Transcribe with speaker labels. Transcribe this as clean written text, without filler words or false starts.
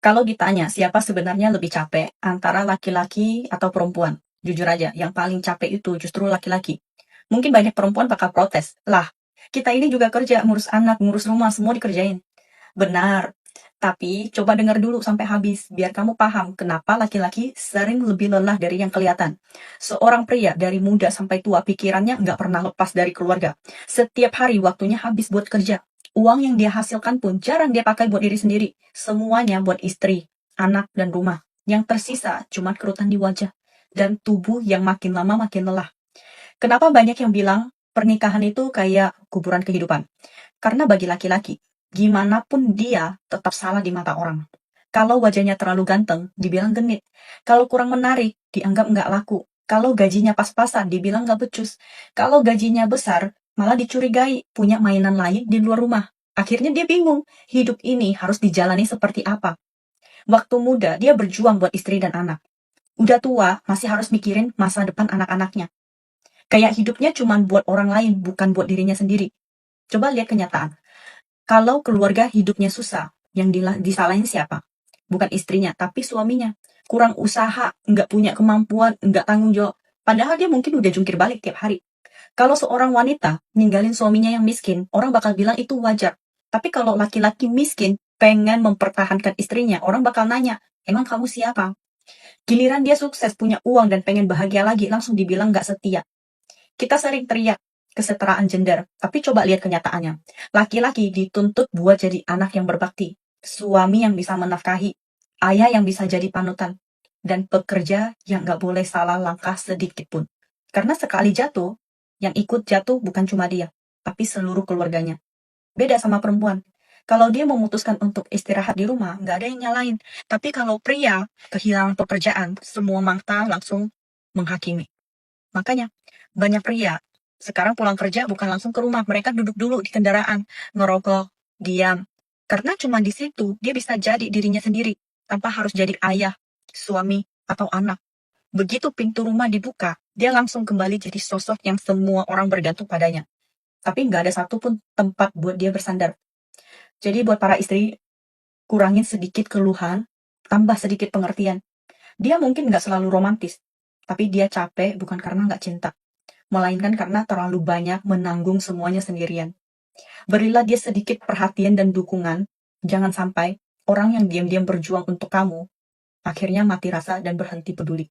Speaker 1: Kalau ditanya siapa sebenarnya lebih capek antara laki-laki atau perempuan, jujur aja, yang paling capek itu justru laki-laki. Mungkin banyak perempuan bakal protes, lah, kita ini juga kerja, ngurus anak, ngurus rumah, semua dikerjain. Benar, tapi coba dengar dulu sampai habis, biar kamu paham kenapa laki-laki sering lebih lelah dari yang kelihatan. Seorang pria dari muda sampai tua pikirannya nggak pernah lepas dari keluarga. Setiap hari waktunya habis buat kerja. Uang yang dia hasilkan pun jarang dia pakai buat diri sendiri. Semuanya buat istri, anak, dan rumah. Yang tersisa cuma kerutan di wajah dan tubuh yang makin lama makin lelah. Kenapa banyak yang bilang pernikahan itu kayak kuburan kehidupan? Karena bagi laki-laki, gimana pun dia tetap salah di mata orang. Kalau wajahnya terlalu ganteng, dibilang genit. Kalau kurang menarik, dianggap nggak laku. Kalau gajinya pas-pasan, dibilang nggak becus. Kalau gajinya besar, malah dicurigai punya mainan lain di luar rumah. Akhirnya dia bingung, hidup ini harus dijalani seperti apa. Waktu muda, dia berjuang buat istri dan anak. Udah tua, masih harus mikirin masa depan anak-anaknya. Kayak hidupnya cuma buat orang lain, bukan buat dirinya sendiri. Coba lihat kenyataan. Kalau keluarga hidupnya susah, yang disalahin siapa? Bukan istrinya, tapi suaminya. Kurang usaha, nggak punya kemampuan, nggak tanggung jawab. Padahal dia mungkin udah jungkir balik tiap hari. Kalau seorang wanita ninggalin suaminya yang miskin, orang bakal bilang itu wajar. Tapi kalau laki-laki miskin pengen mempertahankan istrinya, orang bakal nanya, emang kamu siapa? Giliran dia sukses, punya uang, dan pengen bahagia lagi, langsung dibilang nggak setia. Kita sering teriak kesetaraan gender, tapi coba lihat kenyataannya. Laki-laki dituntut buat jadi anak yang berbakti, suami yang bisa menafkahi, ayah yang bisa jadi panutan, dan pekerja yang nggak boleh salah langkah sedikit pun. Karena sekali jatuh, yang ikut jatuh bukan cuma dia, tapi seluruh keluarganya. Beda sama perempuan. Kalau dia memutuskan untuk istirahat di rumah, nggak ada yang nyalain. Tapi kalau pria kehilangan pekerjaan, semua mata langsung menghakimi. Makanya, banyak pria sekarang pulang kerja bukan langsung ke rumah, mereka duduk dulu di kendaraan, ngerokok, diam. Karena cuma di situ dia bisa jadi dirinya sendiri, tanpa harus jadi ayah, suami, atau anak. Begitu pintu rumah dibuka, dia langsung kembali jadi sosok yang semua orang bergantung padanya. Tapi nggak ada satupun tempat buat dia bersandar. Jadi buat para istri, kurangin sedikit keluhan, tambah sedikit pengertian. Dia mungkin nggak selalu romantis, tapi dia capek bukan karena nggak cinta, melainkan karena terlalu banyak menanggung semuanya sendirian. Berilah dia sedikit perhatian dan dukungan, jangan sampai orang yang diam-diam berjuang untuk kamu, akhirnya mati rasa dan berhenti peduli.